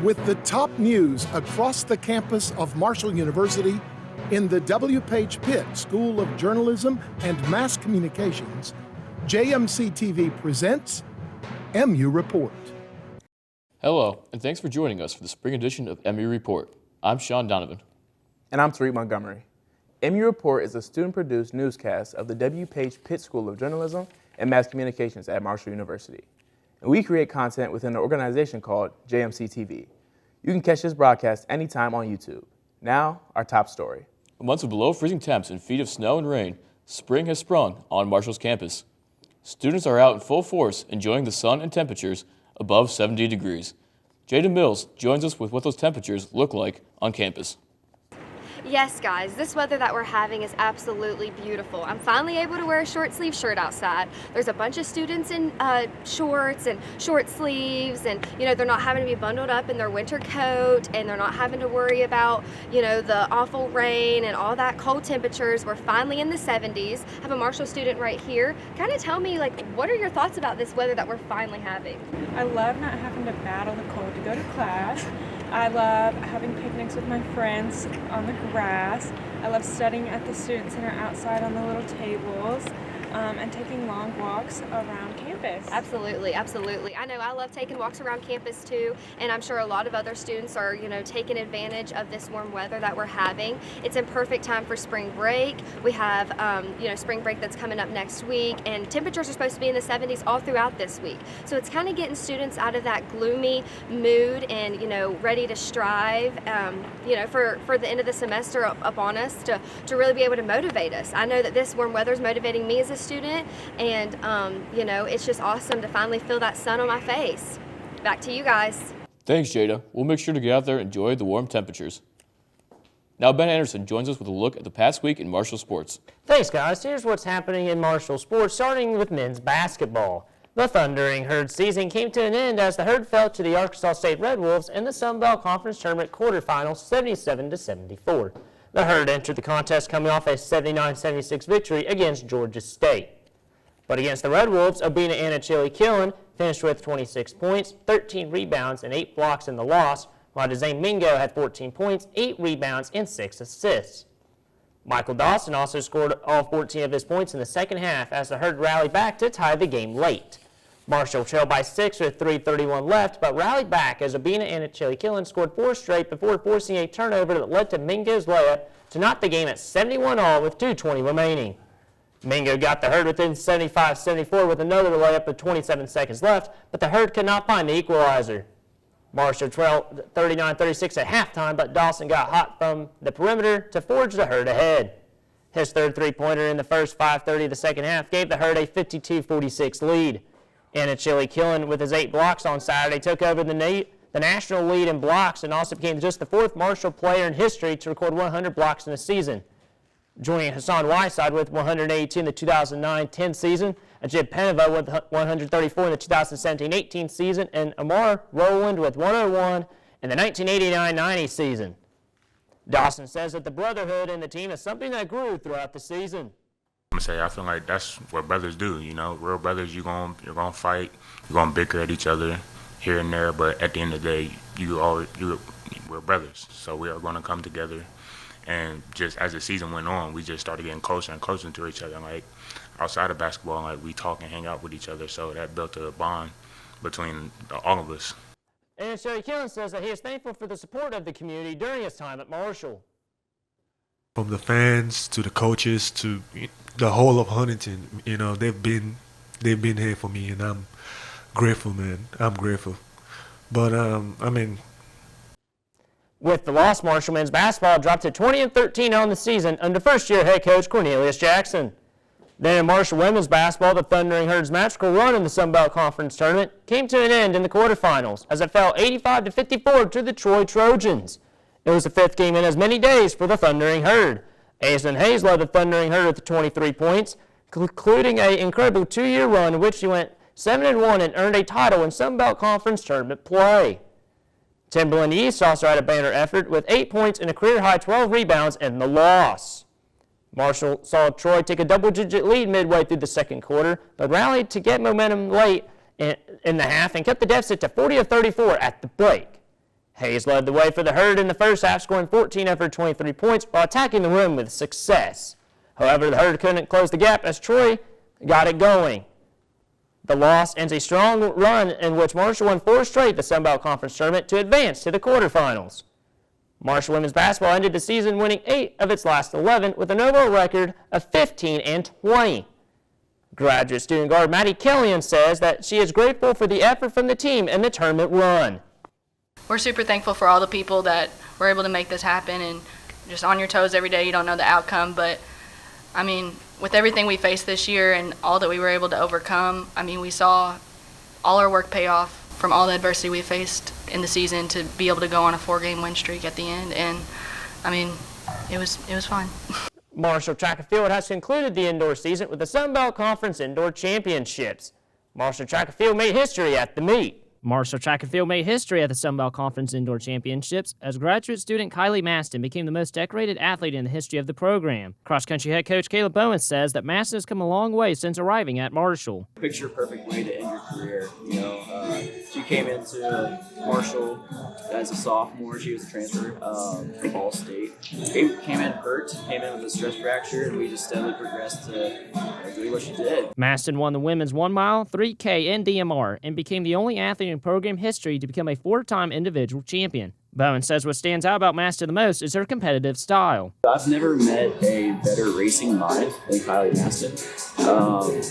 with the top news across the campus of Marshall University in the W. Page Pitt School of Journalism and Mass Communications, JMC TV presents MU Report. Hello, and thanks for joining us for the spring edition of MU Report. I'm Sean Donovan. And I'm Tariq Montgomery. MU Report is a student-produced newscast of the W. Page Pitt School of Journalism and Mass Communications at Marshall University. And we create content within an organization called JMC TV. You can catch this broadcast anytime on YouTube. Now, our top story. Months of below freezing temps and feet of snow and rain, spring has sprung on Marshall's campus. Students are out in full force, enjoying the sun and temperatures above 70 degrees. Jada Mills joins us with what those temperatures look like on campus. Yes, guys, this weather that we're having is absolutely beautiful. I'm finally able to wear a short sleeve shirt outside. There's a bunch of students in shorts and short sleeves, and they're not having to be bundled up in their winter coat, and they're not having to worry about the awful rain and all that cold temperatures. We're finally in the 70s. I have a Marshall student right here. Kind of tell me, what are your thoughts about this weather that we're finally having? I love not having to battle the cold to go to class. I love having picnics with my friends on the grass. I love studying at the Student Center outside on the little tables and taking long walks around campus. Absolutely, absolutely. I know I love taking walks around campus too, and I'm sure a lot of other students are, taking advantage of this warm weather that we're having. It's in perfect time for spring break. We have, spring break that's coming up next week, and temperatures are supposed to be in the 70s all throughout this week. So it's kind of getting students out of that gloomy mood and, ready to strive, for the end of the semester upon us to really be able to motivate us. I know that this warm weather is motivating me as a student, and it's just awesome to finally feel that sun on my face. Back to you guys. Thanks, Jada. We'll make sure to get out there and enjoy the warm temperatures. Now Ben Anderson joins us with a look at the past week in Marshall sports. Thanks, guys. Here's what's happening in Marshall sports, starting with men's basketball. The Thundering Herd season came to an end as the Herd fell to the Arkansas State Red Wolves in the Sun Belt Conference Tournament quarterfinals 77-74. The Herd entered the contest coming off a 79-76 victory against Georgia State. But against the Red Wolves, Obina Anachili-Killen finished with 26 points, 13 rebounds, and 8 blocks in the loss, while Dezane Mingo had 14 points, 8 rebounds, and 6 assists. Michael Dawson also scored all 14 of his points in the second half as the Herd rallied back to tie the game late. Marshall trailed by 6 with 3:31 left, but rallied back as Obina Anachili-Killen scored 4 straight before forcing a turnover that led to Mingo's layup to knot the game at 71-all with 2:20 remaining. Mingo got the Herd within 75-74 with another layup with 27 seconds left, but the Herd could not find the equalizer. Marshall trailed 39-36 at halftime, but Dawson got hot from the perimeter to forge the Herd ahead. His third three-pointer in the first 5:30 of the second half gave the Herd a 52-46 lead. Anachili-Killen, with his 8 blocks on Saturday, took over the national lead in blocks and also became just the 4th Marshall player in history to record 100 blocks in a season. Joining Hassan Whiteside with 182 in the 2009-10 season, Ajib Penova with 134 in the 2017-18 season, and Amar Rowland with 101 in the 1989-90 season. Dawson says that the brotherhood in the team is something that grew throughout the season. I feel like that's what brothers do, real brothers. You're gonna fight, you're gonna bicker at each other here and there, but at the end of the day, we're brothers. So we are gonna come together, and just as the season went on, we just started getting closer and closer to each other. Like outside of basketball, we talk and hang out with each other. So that built a bond between all of us. And Anachili-Killen says that he is thankful for the support of the community during his time at Marshall. From the fans to the coaches to the whole of Huntington, they've been here for me, and I'm grateful, man. I'm grateful. But with the loss, Marshall men's basketball dropped to 20-13 on the season under first-year head coach Cornelius Jackson. Then in Marshall women's basketball, the Thundering Herd's magical run in the Sun Belt Conference Tournament came to an end in the quarterfinals as it fell 85-54 to the Troy Trojans. It was the 5th game in as many days for the Thundering Herd. Aislinn Hayes led the Thundering Herd with 23 points, concluding an incredible 2-year run in which he went 7-1 and earned a title in Sun Belt Conference Tournament play. Timberland East also had a banner effort with 8 points and a career-high 12 rebounds in the loss. Marshall saw Troy take a double-digit lead midway through the second quarter, but rallied to get momentum late in the half and kept the deficit to 40-34 at the break. Hayes led the way for the Herd in the first half, scoring 14 of her 23 points while attacking the rim with success. However, the Herd couldn't close the gap as Troy got it going. The loss ends a strong run in which Marshall won 4 straight the Sun Belt Conference Tournament to advance to the quarterfinals. Marshall women's basketball ended the season winning 8 of its last 11 with an overall record of 15-20. Graduate student guard Maddie Killian says that she is grateful for the effort from the team in the tournament run. We're super thankful for all the people that were able to make this happen, and just on your toes every day. You don't know the outcome, but I mean, with everything we faced this year and all that we were able to overcome, I mean, we saw all our work pay off from all the adversity we faced in the season to be able to go on a 4-game win streak at the end. And I mean, it was fun. Marshall Track and Field has concluded the indoor season with the Sun Belt Conference Indoor Championships. Marshall Track and Field made history at the meet. Marshall Track and Field made history at the Sun Belt Conference Indoor Championships as graduate student Kylie Maston became the most decorated athlete in the history of the program. Cross-country head coach Caleb Bowen says that Maston has come a long way since arriving at Marshall. Picture perfect way to end your career. She came into Marshall as a sophomore. She was a transfer from Ball State. Came in hurt, came in with a stress fracture, and we just steadily progressed to doing what she did. Maston won the women's 1 mile, 3K, and DMR and became the only athlete in program history to become a 4-time individual champion. Bowen says what stands out about Maston the most is her competitive style. I've never met a better racing mind than Kylie Maston.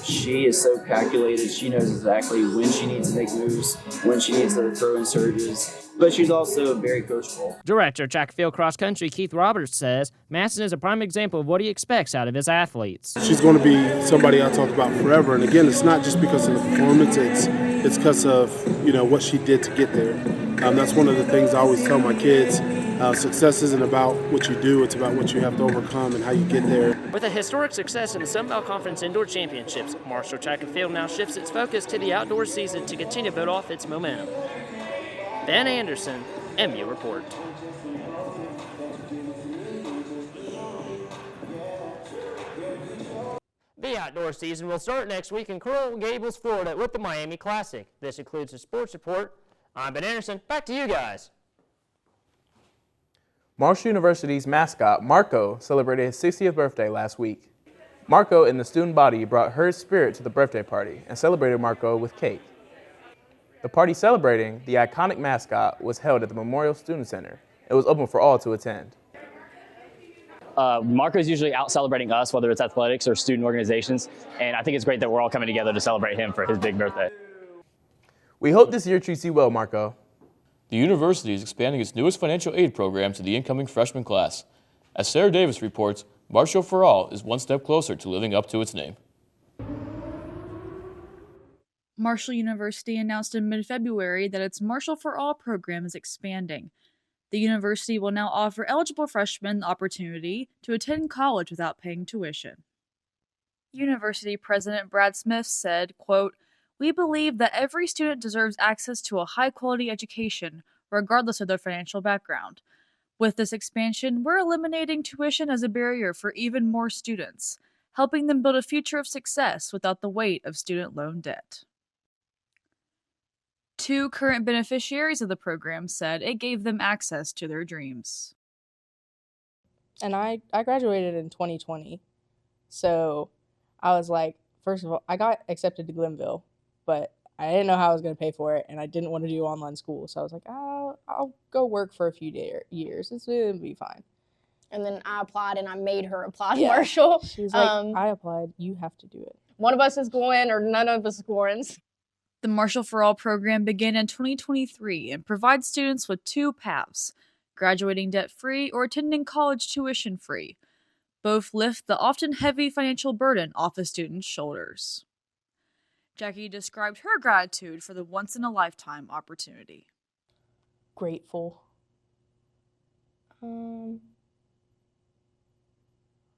She is so calculated. She knows exactly when she needs to make moves, when she needs to throw in surges, but she's also very coachable. Director of Track and Field Cross Country Keith Roberts says Maston is a prime example of what he expects out of his athletes. She's going to be somebody I'll talk about forever. And again, it's not just because of the performance, it's because of what she did to get there. That's one of the things I always tell my kids. Success isn't about what you do, it's about what you have to overcome and how you get there. With a historic success in the Sun Belt Conference Indoor Championships, Marshall Track and Field now shifts its focus to the outdoor season to continue to build off its momentum. Ben Anderson, MU Report. The outdoor season will start next week in Coral Gables, Florida with the Miami Classic. This includes a sports report. I'm Ben Anderson. Back to you guys. Marshall University's mascot, Marco, celebrated his 60th birthday last week. Marco and the student body brought her spirit to the birthday party and celebrated Marco with cake. The party celebrating the iconic mascot was held at the Memorial Student Center. It was open for all to attend. Marco's usually out celebrating us, whether it's athletics or student organizations, and I think it's great that we're all coming together to celebrate him for his big birthday. We hope this year treats you well, Marco. The university is expanding its newest financial aid program to the incoming freshman class. As Sarah Davis reports, Marshall for All is one step closer to living up to its name. Marshall University announced in mid-February that its Marshall for All program is expanding. The university will now offer eligible freshmen the opportunity to attend college without paying tuition. University President Brad Smith said, quote, "We believe that every student deserves access to a high-quality education, regardless of their financial background. With this expansion, we're eliminating tuition as a barrier for even more students, helping them build a future of success without the weight of student loan debt." 2 current beneficiaries of the program said it gave them access to their dreams. And I graduated in 2020, so I was like, first of all, I got accepted to Glenville, but I didn't know how I was going to pay for it, and I didn't want to do online school, so I was like, I'll go work for a few years. It's going to be fine. And then I applied, and I made her apply to Marshall. She was like, I applied. You have to do it. One of us is going, or none of us is going. The Marshall for All program began in 2023 and provides students with 2 paths, graduating debt-free or attending college tuition-free. Both lift the often heavy financial burden off a student's shoulders. Jackie described her gratitude for the once-in-a-lifetime opportunity. Grateful. I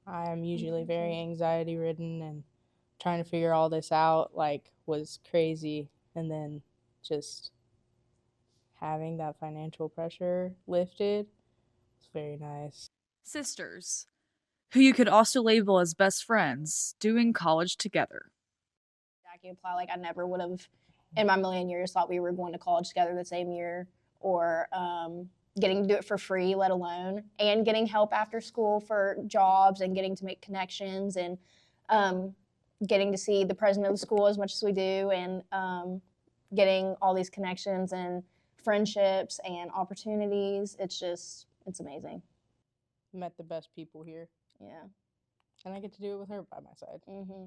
am usually very anxiety-ridden, and trying to figure all this out was crazy, and then just having that financial pressure lifted was very nice. Sisters, who you could also label as best friends, doing college together. Jackie applied I never would have in my million years thought we were going to college together the same year or getting to do it for free, let alone, and getting help after school for jobs and getting to make connections and getting to see the president of the school as much as we do, and getting all these connections and friendships and opportunities. It's amazing. Met the best people here. Yeah. And I get to do it with her by my side. Mm-hmm.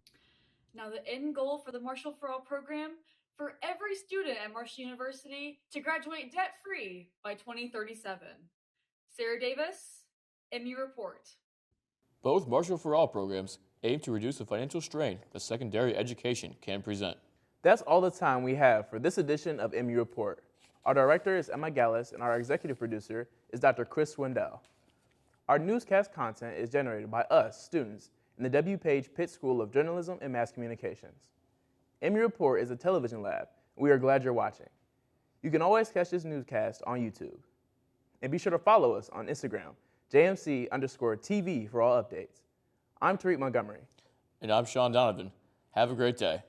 Now, the end goal for the Marshall for All program for every student at Marshall University to graduate debt-free by 2037. Sarah Davis, MU Report. Both Marshall for All programs aim to reduce the financial strain that secondary education can present. That's all the time we have for this edition of MU Report. Our director is Emma Gallus, and our executive producer is Dr. Chris Swindell. Our newscast content is generated by us, students, in the W. Page Pitt School of Journalism and Mass Communications. MU Report is a television lab, and we are glad you're watching. You can always catch this newscast on YouTube. And be sure to follow us on Instagram, JMC_TV for all updates. I'm Tariq Montgomery. And I'm Sean Donovan. Have a great day.